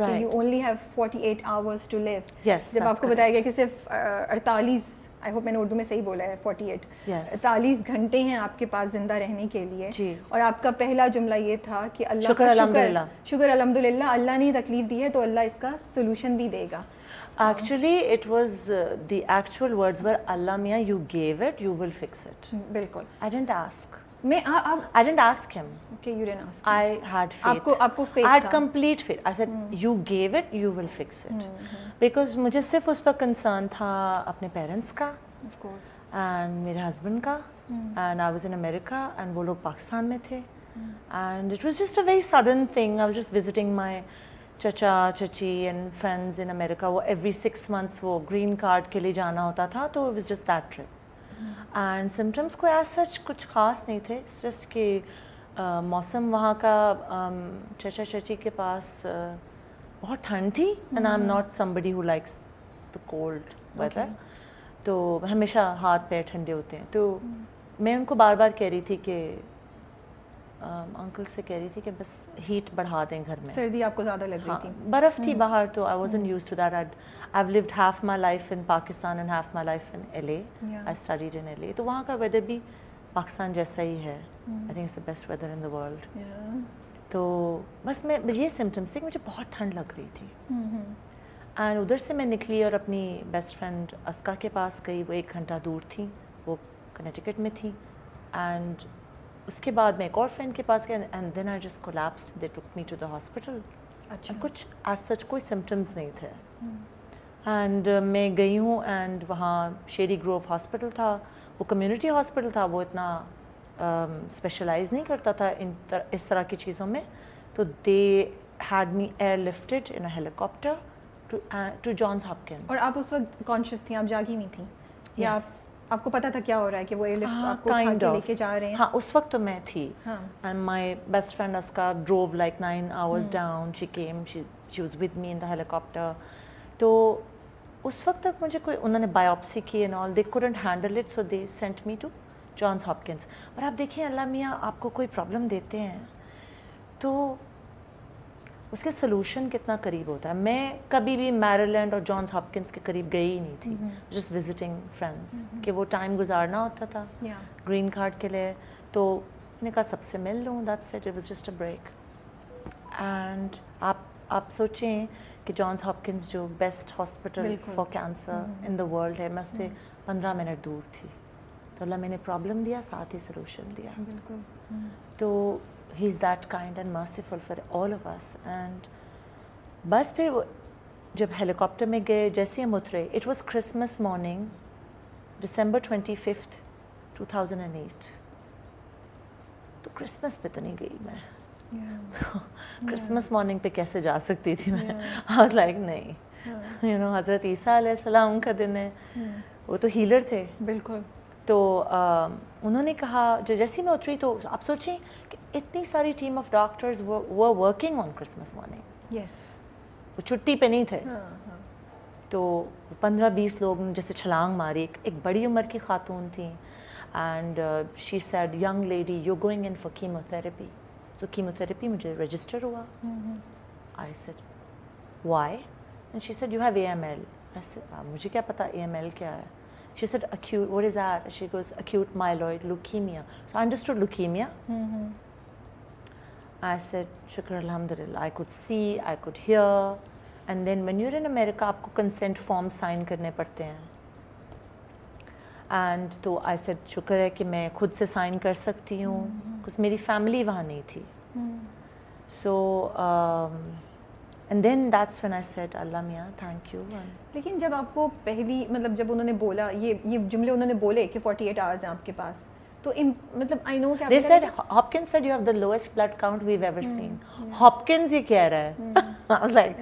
کہ you only have 48 hours to leave. Yes, جب that's آپ کو بتایا گیا کہ صرف 48 آئی ہوپ میں نے اردو میں صحیح بولا ہے 48 گھنٹے ہیں آپ کے پاس زندہ رہنے کے لیے, اور آپ کا پہلا جملہ یہ تھا کہ اللہ کا شکر الحمد للہ, اللہ نے تکلیف دی ہے تو اللہ اس کا سولوشن بھی دے گا. Actually, it was the actual words were, Allah Mia, you gave it, you will fix it. بالکل. I didn't ask. I didn't ask him. Okay, you didn't ask. I had faith. آپ کو faith I had تھا. complete faith. I said, you gave it, you will fix it. Because مجھے صرف اس وقت concern تھا اپنے parents کا, Of course. and میرے husband کا, and I was in America, and وہ لوگ پاکستان میں تھے, and it was just a very sudden thing. I was just visiting my چچا چچی اینڈ فرینڈز ان امیریکا. وہ ایوری 6 months وہ گرین کارڈ کے لیے جانا ہوتا تھا, تو it was just that trip. And symptoms کوئی ایز سچ کچھ خاص نہیں تھے, جسٹ کہ موسم وہاں کا, چچا چچی کے پاس بہت ٹھنڈ تھی, and I am not somebody who likes the cold weather, تو ہمیشہ ہاتھ پیر ٹھنڈے ہوتے ہیں. تو میں ان کو بار بار کہہ رہی تھی کہ انکل سے کہہ رہی تھی کہ بس ہیٹ بڑھا دیں گھر میں, سردی آپ کو زیادہ لگ رہی تھی, برف تھی باہر, تو I wasn't used to that. I have lived half my life in Pakistan and half my life in LA. I studied in LA, تو وہاں کا ویدر بھی پاکستان جیسا ہی ہے. I think it's the best weather in the world. تو بس میں یہ سمٹمس تھے کہ مجھے بہت ٹھنڈ لگ رہی تھی. اینڈ ادھر سے میں نکلی اور اپنی بیسٹ فرینڈ اسکا کے پاس گئی. وہ 1 گھنٹہ دور تھی, وہ کنیکٹیکٹ میں تھی. اینڈ اس کے بعد میں ایک اور فرینڈ کے پاس گیا, and then I just collapsed. They took me to the hospital. اچھا, کچھ ایز سچ کوئی سمٹمس نہیں تھے. اینڈ میں گئی ہوں, اینڈ وہاں شیری گروو ہاسپٹل تھا, وہ کمیونٹی ہاسپٹل تھا, وہ اتنا اسپیشلائز نہیں کرتا تھا اس طرح کی چیزوں میں. تو they had me airlifted in a helicopter to Johns Hopkins. اور آپ اس وقت کانشیس تھیں, آپ جاگی نہیں تھیں, یا آپ کو پتا تھا کیا ہو رہا ہے کہ وہ ایئر لفٹ آپ کو اٹھا کے لے کے جا رہے ہیں؟ ہاں, اس وقت تو میں تھی. اینڈ مائی بیسٹ فرینڈ اسکا drove like 9 hours down. She came, she was with me in the helicopter. تو اس وقت تک مجھے کوئی, انہوں نے بایوپسی کی and all, they couldn't handle it, so they sent me to Johns Hopkins. اور آپ دیکھیں اللہ میاں آپ کو کوئی پرابلم دیتے ہیں تو اس کے سلوشن کتنا قریب ہوتا ہے. میں کبھی بھی میریلینڈ اور جانس ہاپکنس کے قریب گئی ہی نہیں تھی, جسٹ وزٹنگ فرینڈس, کہ وہ ٹائم گزارنا ہوتا تھا گرین کارڈ کے لیے. تو میں نے کہا سب سے مل لوں, that's it, it was just a break. And آپ سوچیں کہ جانس ہاپکنس جو best hospital for cancer in the world ہے, میں اس سے 15 منٹ دور تھی. تو اللہ میں نے پرابلم دیا, ساتھ ہی سلوشن دیا. تو he is that kind and merciful for all of us. And بس پھر جب ہیلی کاپٹر میں گئے, جیسے ہم اترے, it was Christmas morning, December 25th, 2008. تو کرسمس پہ تو نہیں گئی میں, کرسمس مارننگ پہ کیسے جا سکتی تھی میں. آئی واز لائک نہیں, یو نو حضرت عیسیٰ علیہ السلام کا دن ہے, وہ تو ہیلر تھے. بالکل. تو انہوں نے کہا, جیسے میں اتری تو آپ سوچیں کہ اتنی ساری team of doctors were working on Christmas morning. Yes, وہ چھٹی پہ نہیں تھے. تو 15-20 لوگ جیسے چھلانگ ماری. ایک بڑی عمر کی خاتون تھیں, and she said, young lady you going in for chemotherapy. تو کیمو تھراپی مجھے رجسٹر ہوا. I said why, and she said you have AML. مجھے کیا پتا AML کیا ہے. She said acute, what is that? She goes acute myeloid leukemia. So I understood leukemia. I said shukr alhamdulillah, I could see, I could hear. And then when you're in America, aapko consent form sign karne padte hain. And so I said shukr hai ki main khud se sign kar sakti hu, because meri family wahan nahi thi. So and then that's when I said Allah Mia thank you. لیکن جب آپ کو پہلی مطلب جب انہوں نے بولا یہ جملے انہوں نے بولے کہ 48 hours ہیں آپ کے پاس, تو مطلب I know کہ they said Hopkins said you have the lowest blood count we've ever seen. Hopkins یہ کہہ رہا ہے. I was like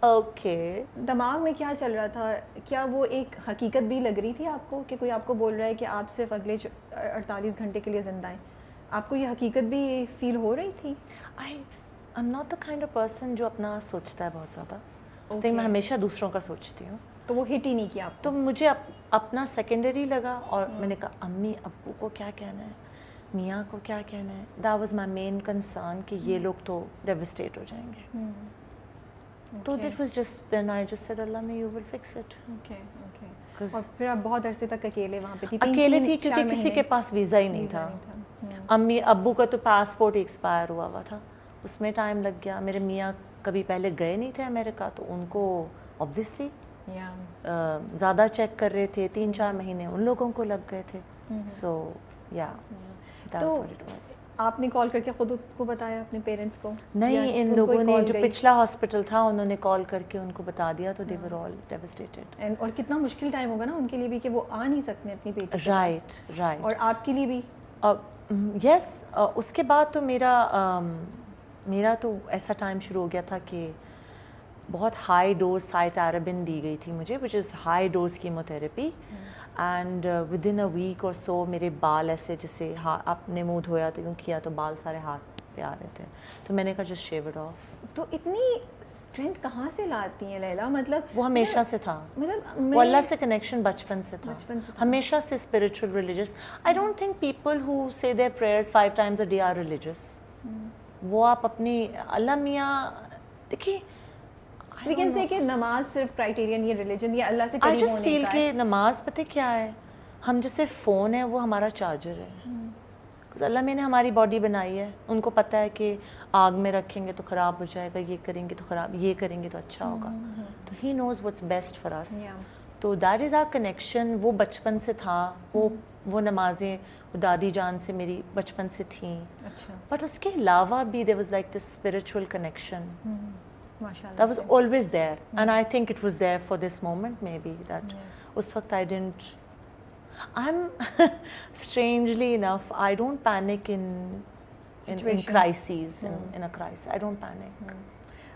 okay. دماغ میں کیا چل رہا تھا, کیا وہ ایک حقیقت بھی لگ رہی تھی آپ کو کہ کوئی آپ کو بول رہا ہے کہ آپ صرف اگلے 48 گھنٹے کے لیے زندہ ہیں؟ آپ کو یہ حقیقت بھی فیل ہو رہی تھی؟ I'm not the kind of person جو اپنا سوچتا ہے بہت زیادہ. میں ہمیشہ دوسروں کا سوچتی ہوں. تو وہ ہٹ ہی نہیں کیا آپ کو؟ تو مجھے اپنا سیکنڈری لگا, اور میں نے کہا امی ابو کو کیا کہنا ہے, میاں کو کیا کہنا ہے. That was my main concern کہ یہ لوگ تو ڈیوسٹیٹ ہو جائیں گے. تو that was just then I just said Allah may you will fix it. اور پھر آپ بہت عرصے تک اکیلے وہاں پہ تھی؟ اکیلے تھی کیونکہ کسی کے پاس ویزا ہی نہیں تھا. امی ابو کا تو پاسپورٹ ایکسپائر ہوا تھا, اس میں ٹائم لگ گیا. میرے میاں کبھی پہلے گئے نہیں تھے امریکہ, تو ان کو obviously زیادہ چیک کر رہے تھے, 3-4 مہینے ان لوگوں کو لگ گئے تھے. سو that's what it was. آپ نے کال کر کے خود کو بتایا اپنے پیرنٹس کو؟ نہیں, ان لوگوں نے جو پچھلا ہاسپٹل تھا انہوں نے کال کر کے ان کو بتا دیا, تو they were all devastated. اور کتنا مشکل ٹائم ہوگا نا ان کے لیے بھی کہ وہ آ نہیں سکتے اپنی بیٹی. رائٹ. اور آپ کے لیے بھی؟ یس. اس کے بعد تو میرا تو ایسا ٹائم شروع ہو گیا تھا کہ بہت ہائی ڈوز سائٹارابن دی گئی تھی مجھے, which is high dose chemotherapy. And within a week or so میرے بال ایسے جیسے آپ نے منہ دھویا تو یوں کیا تو بال سارے ہاتھ پہ آ رہے تھے, تو میں نے کہا جسٹ شیو اٹ آف. تو اتنی اسٹرینتھ کہاں سے لاتی ہیں لیلا؟ مطلب وہ ہمیشہ سے تھا, وہ اللہ سے کنیکشن بچپن سے تھا, ہمیشہ سے spiritual religious. I don't think people who سے their prayers 5 times a day are religious. وہ آپ اپنی اللہ میاں دیکھیے, we can say کہ نماز صرف کرائٹیرین یہ ریلیجن یا اللہ سے قریب ہونے کا ہے. I just feel کہ نماز پتہ کیا ہے, ہم جیسے فون ہے وہ ہمارا چارجر ہے. اللہ میں نے ہماری باڈی بنائی ہے, ان کو پتہ ہے کہ آگ میں رکھیں گے تو خراب ہو جائے گا, یہ کریں گے تو خراب, یہ کریں گے تو اچھا ہوگا. تو ہی نوز واٹس بیسٹ فار اس. تو دیٹ از آر کنیکشن. وہ بچپن سے تھا, وہ نمازیں وہ دادی جان سے میری بچپن سے تھیں. بٹ اس کے علاوہ بھی there was like this spiritual connection. That was always there, and I think it was there for this moment maybe that us waqt I didn't. I'm strangely enough I don't panic in crises. In a crisis I don't panic.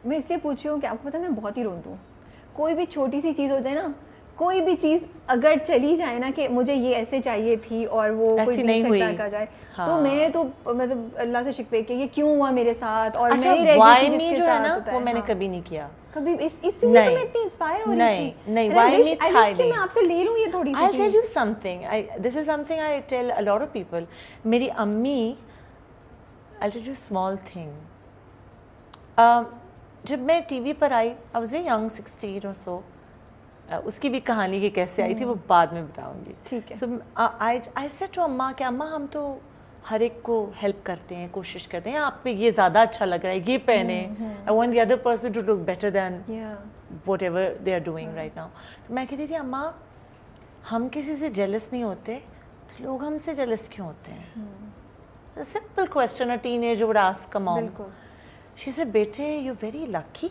میں اس لیے پوچھی ہوں کہ آپ کو پتہ ہے میں بہت ہی روتی ہوں. کوئی بھی چھوٹی سی چیز ہو جائے نا, کوئی بھی چیز اگر چلی جائے نا کہ مجھے یہ ایسے چاہیے تھی اور وہ کوئی نہیں ہوئی جائے, تو میں تو مطلب اللہ سے شکوے کہ یہ کیوں ہوا میرے ساتھ, اور میں ہی رہ گئی تھی جس کے ساتھ ہوتا ہے. وہ میں نے کبھی نہیں کیا کبھی. اس لیے تو میں اتنی انسپائر ہو رہی تھی. نہیں وائی می تھا کہ میں آپ سے لے لوں یہ تھوڑی سی چیز. I'll tell you something. This is something I tell a lot of people. میری امی, I'll tell you a small thing. جب میں T V per I, I was very young, 16 or so. اس کی بھی کہانی کہ کیسے آئی تھی وہ بعد میں بتاؤں گی. ٹھیک ہے. سو I said to اماں کہ اماں ہم تو ہر ایک کو ہیلپ کرتے ہیں, کوشش کرتے ہیں, آپ پہ یہ زیادہ اچھا لگ رہا ہے یہ پہنے. I want the other person to look better than whatever they are doing right now. تو میں کہتی تھی اماں ہم کسی سے جیلس نہیں ہوتے, تو لوگ ہم سے جیلس کیوں ہوتے ہیں؟ Simple question a teenager would ask a mom. She said بیٹے you're very lucky.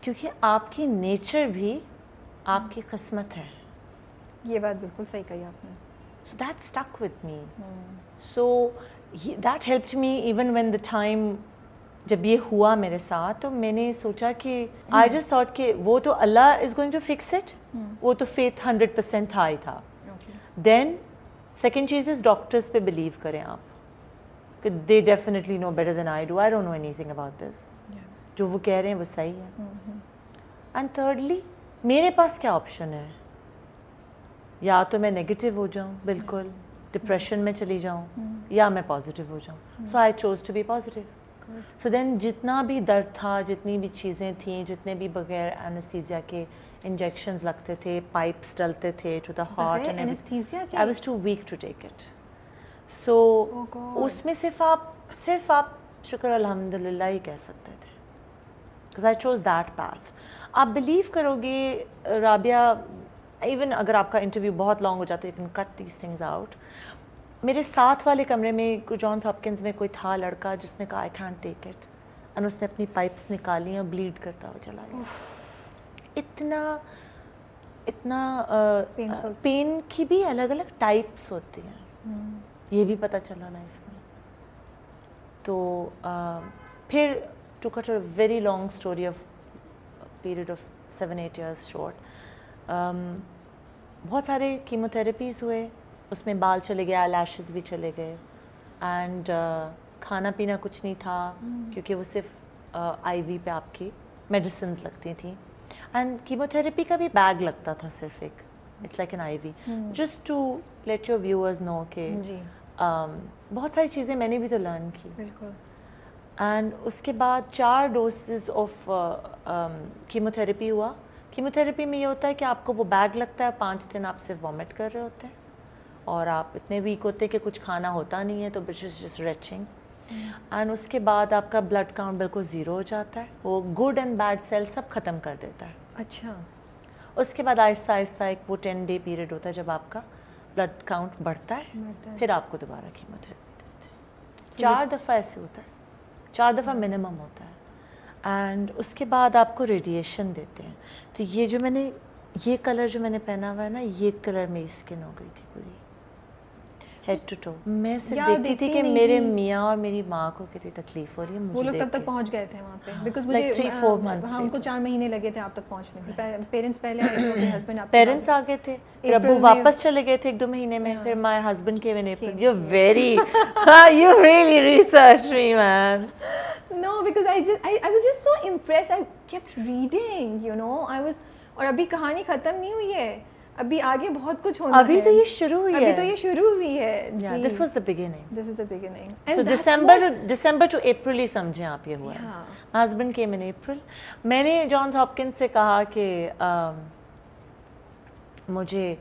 کیونکہ آپ کی نیچر بھی آپ کی قسمت ہے. یہ بات بالکل صحیح کہی آپ نے. So that stuck with me. So that helped me even when the time جب یہ ہوا میرے ساتھ, تو میں نے سوچا کہ I just thought کہ وہ تو اللہ is going to fix it. وہ تو faith 100% تھا ہی تھا. Then second چیز is doctors پہ believe کریں آپ کہ they definitely know better than I do. I don't know anything about this. جو وہ کہہ رہے ہیں وہ صحیح ہے. And thirdly میرے پاس کیا آپشن ہے, یا تو میں نیگیٹو ہو جاؤں بالکل ڈپریشن میں چلی جاؤں, یا میں پازیٹیو ہو جاؤں. سو آئی چوز ٹو بی پازیٹیو. سو دین جتنا بھی درد تھا, جتنی بھی چیزیں تھیں, جتنے بھی بغیر اینستھیزیا کے انجیکشنز لگتے تھے, پائپس ڈلتے تھے to the heart, I was too weak to take it. So اس میں صرف آپ شکر الحمد للہ ہی کہہ سکتے تھے, because I chose that path. آپ بلیو کرو گے رابعہ, ایون اگر آپ کا انٹرویو بہت لانگ ہو جاتا ہے, you can cut these things out. میرے ساتھ والے کمرے میں جانس ہاپکنز میں کوئی تھا لڑکا جس نے کہا آئی کینٹ ٹیک اٹ, اور اس نے اپنی پائپس نکالی اور بلیڈ کرتا ہوا چلا گیا. اتنا پین کی بھی الگ الگ ٹائپس ہوتی ہیں, یہ بھی پتہ چلا لائف میں. تو پھر to cut a very long story of period of 7-8 years short, بہت سارے کیموتھراپیز ہوئے, اس میں بال چلے گئے, لیشز بھی چلے گئے, اینڈ کھانا پینا کچھ نہیں تھا کیونکہ وہ صرف آئی وی پہ آپ کی میڈیسنز لگتی تھیں, اینڈ کیموتھراپی کا بھی بیگ لگتا تھا صرف ایک, it's like an I V. Just to let your viewers know کہ بہت ساری چیزیں میں نے بھی تو لرن کی. بالکل. اینڈ اس کے بعد 4 ڈوزز آف کیموتھراپی ہوا. کیموتھراپی میں یہ ہوتا ہے کہ آپ کو وہ بیگ لگتا ہے, 5 دن آپ صرف وامٹ کر رہے ہوتے ہیں اور آپ اتنے ویک ہوتے ہیں کہ کچھ کھانا ہوتا نہیں ہے, تو جسٹ ریچنگ. اینڈ اس کے بعد آپ کا بلڈ کاؤنٹ بالکل 0 ہو جاتا ہے, وہ گڈ اینڈ بیڈ سیل سب ختم کر دیتا ہے. اچھا. اس کے بعد آہستہ آہستہ ایک وہ 10 ڈے پیریڈ ہوتا ہے جب آپ کا بلڈ کاؤنٹ بڑھتا ہے, پھر آپ کو دوبارہ کیموتھراپی دیتے ہیں. 4 دفعہ ایسے ہوتا ہے, 4 دفعہ منیمم ہوتا ہے. اینڈ اس کے بعد آپ کو ریڈیشن دیتے ہیں. تو یہ جو میں نے یہ کلر جو میں نے پہنا ہوا ہے نا, یہ کلر میری اسکن ہو گئی تھی پوری ہیڈ ٹو ٹو. میں صرف دیکھتی تھی کہ میرے میاں اور میری ماں کو کتنی تکلیف ہو رہی ہے. وہ لوگ کب تک پہنچ گئے تھے وہاں پہ؟ بیکاز مجھے 3-4 months ہاں ان کو 4 مہینے لگے تھے آپ تک پہنچنے میں. پیرنٹس پہلے آئے تھے, ہسبینڈ آپ پیرنٹس آ گئے تھے, پھر ابو واپس چلے گئے تھے 1-2 مہینے میں, پھر my husband came in April. You're very you really researched me, man. No, because I was just so impressed. I kept reading, you know. اور ابھی کہانی ختم نہیں ہوئی ہے, ابھی آگے بہت کچھ ہونا ہے. ابھی تو یہ شروع ہوئی ہے. ابھی تو یہ شروع ہوئی ہے. This was the beginning. This is the beginning. So December to April ہی سمجھیں آپ یہ ہوا ہے. My husband came in April. میں نے جانس ہاپکنس سے کہا کہ مجھے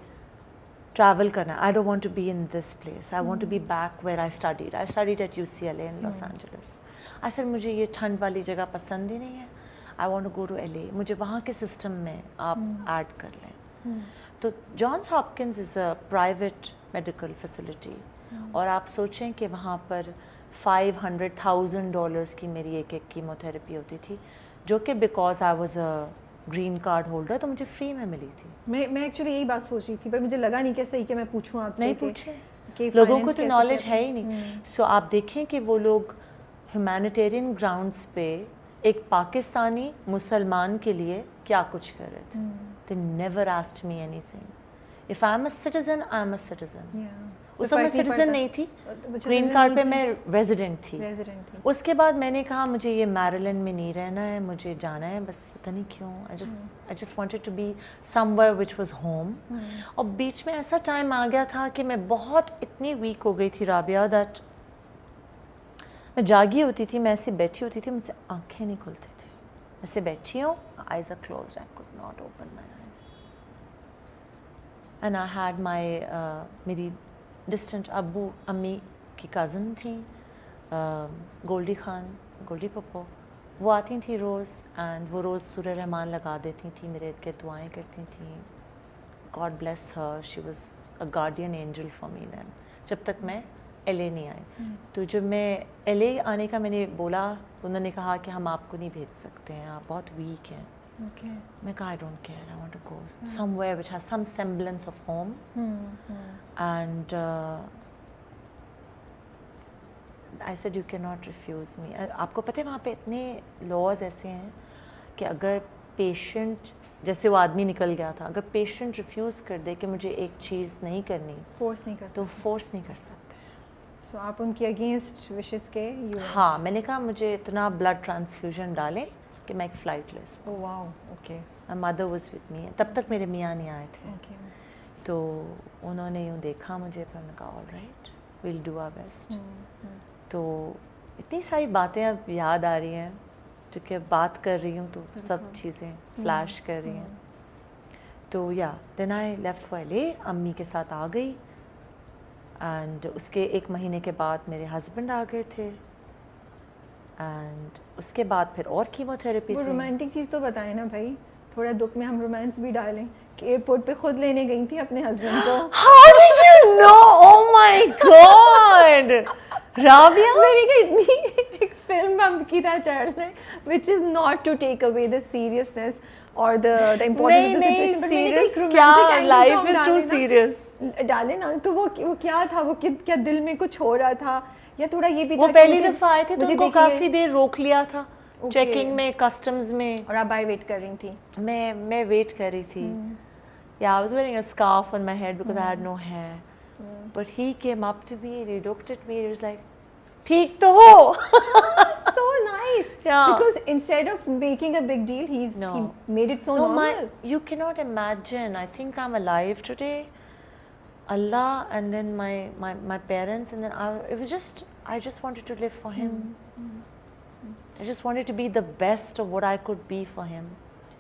ٹریول کرنا. I don't want to be in this place. I want to be back where I studied. I studied at UCLA in Los Angeles. I said مجھے یہ ٹھنڈ والی جگہ پسند ہی نہیں ہے. I want to go to LA. مجھے وہاں کے سسٹم میں آپ ایڈ کر لیں. تو Johns Hopkins is a private medical facility, اور آپ سوچیں کہ وہاں پر $500,000 کی میری ایک کیموتھراپی ہوتی تھی, جو کہ because I was a green card holder تو مجھے فری میں ملی تھی. میں ایکچولی یہی بات سوچ رہی تھی, پر مجھے لگا نہیں کہ صحیح کہ میں پوچھوں آپ سے. نہیں پوچھیں, لوگوں کو تو نالج ہے ہی نہیں. سو آپ دیکھیں کہ وہ لوگ ہیومینیٹیرین گراؤنڈس پہ ایک پاکستانی مسلمان کے لیے کیا کچھ کر رہے تھے. They never asked me anything. If I'm a citizen, I'm a citizen. اس وقت میں سٹیزن نہیں تھی, گرین کارڈ پہ میں ریزیڈنٹ تھی. اس کے بعد میں نے کہا مجھے یہ میریلینڈ میں نہیں رہنا ہے, مجھے جانا ہے, بس پتہ نہیں کیوں. I just wanted to be somewhere which was home. اور بیچ میں ایسا ٹائم آ گیا تھا کہ میں بہت اتنی ویک ہو گئی تھی رابعہ, دیٹ میں جاگی ہوتی تھی, میں ایسے بیٹھی ہوتی تھی, مجھ سے آنکھیں نہیں کھلتی تھی. ایسے بیٹھی ہوں, eyes are closed, I could not open my eyes. And I had my میری ڈسٹنٹ ابو امی کی کزن تھیں, گولڈی خان, گولڈی پپو, وہ آتی تھیں روز, اینڈ وہ روز سورہ رحمان لگا دیتی تھیں, میرے کے دعائیں کرتی تھیں. God bless her, she was a guardian angel for me then, جب تک میں LA نہیں آئی. تو جب میں LA آنے کا میں نے بولا, انہوں نے کہا کہ ہم آپ کو نہیں بھیج سکتے ہیں, آپ بہت ویک ہیں. میں کہا I don't care, I want to go somewhere which has some semblance of home. And I said you cannot refuse me. آپ کو پتہ ہے وہاں پہ اتنے لاز ایسے ہیں کہ اگر پیشنٹ, جیسے وہ آدمی نکل گیا تھا, اگر پیشنٹ ریفیوز کر دے کہ مجھے ایک چیز نہیں کرنی, فورس نہیں کر تو فورس نہیں کر سکتے. سو آپ ان کی اگینسٹ وشز کے. ہاں, میں نے کہا مجھے اتنا بلڈ ٹرانسفیوژن ڈالیں کہ میں ایک فلائٹ لے سکوں. Wow, okay. Mother was with me, تب تک میرے میاں نہیں آئے تھے. تو انہوں نے یوں دیکھا مجھے, پھر نے کہا all right, we'll do our best. تو اتنی ساری باتیں اب یاد آ رہی ہیں, کیونکہ بات کر رہی ہوں تو سب چیزیں فلیش کر رہی ہیں. تو یا دین آئی لیفٹ فار LA, امی کے ساتھ آ گئی. اینڈ اس کے 1 مہینے کے بعد میرے ہسبینڈ آ گئے تھے, اینڈ اس کے بعد پھر اور کیموتھراپی. وہ رومانٹک چیز تو بتائیں نا بھائی, تھوڑا دکھ میں ہم رومانس بھی ڈالیں کہ ایئرپورٹ پہ خود لینے گئی تھی اپنے ہسبینڈ کو. How did you know? Oh my God! Rabia, میری کہ اتنی ایک فلم ہم کی طرح چل رہے ہیں which is not to take away the seriousness or the importance of the situation, but میں نے ایک romantic angle life is too serious ڈالے نا. تو وہ کیا تھا, وہ کیا دل میں کچھ ہو رہا تھا, یا تھوڑا یہ بھی تھا. وہ پہلی دفعہ آئے تھے تو ان کو کافی دیر روک لیا تھا چیکنگ میں, کسٹمز میں, اور آپ بائی ویٹ کر رہی تھی. میں ویٹ کر رہی تھی. Yeah, I was wearing a scarf on my head because I had no hair. But he came up to me and he looked at me and he was like, ٹھیک تو ہو. So nice. Yeah. Because instead of making a big deal, he made it so normal. You cannot imagine. I think I'm alive today. Allah and then my parents, and then I just wanted to live for him. I just wanted to be the best of what I could be for him.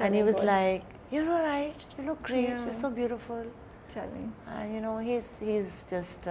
and he was like, "You're all right. You look great. Yeah. You're so beautiful." You know, he's just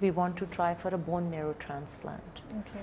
we want to try for a bone marrow transplant. Okay.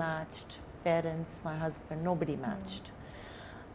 matched, parents, my husband, nobody matched.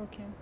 Okay.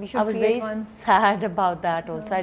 we should I was very sad about that also. I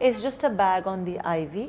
It's just a bag on the IV.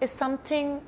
is something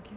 Okay.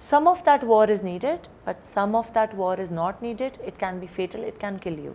some of that war is needed, but some of that war is not needed. It can be fatal, it can kill you.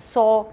100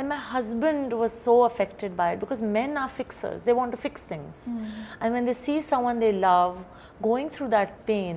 And my husband was so affected by it because men are fixers. They want to fix things. And when they see someone they love going through that pain,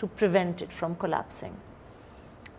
to prevent it from collapsing.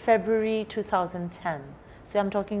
February 2010. So I'm talking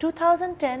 2010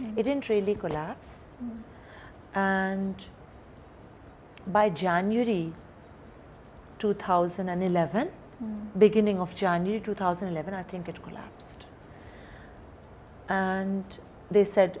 It didn't really collapse. And by January 2011 beginning of January 2011, I think it collapsed. And they said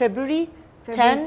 February 10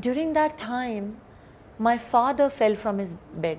during that time my father fell from his bed.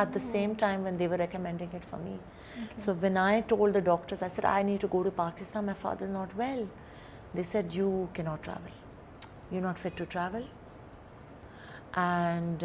at the same time when they were recommending it for me. So when I told the doctors, I said I need to go to Pakistan, my father is not well. They said you cannot travel, you're not fit to travel. And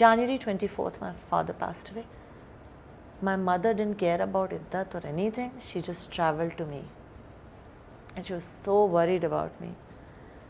January 24th my father passed away. My mother didn't care about iddat or anything. She just traveled to me and she was so worried about me.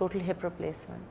total hip replacement.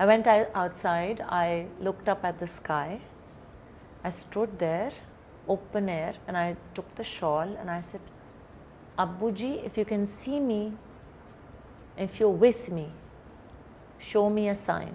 I went outside, I looked up at the sky, I stood there, open air, and I took the shawl and I said, Abbu ji, if you can see me, if you're with me, show me a sign.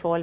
shawl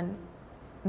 and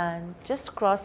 And just cross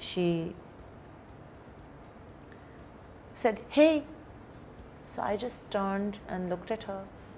She said, hey. So I just turned and looked at her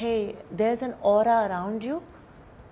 hey, there's an aura around you.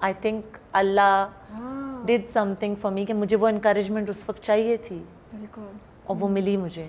I think Allah did something for me کہ مجھے وہ encouragement اس وقت چاہیے تھی اور وہ ملی مجھے.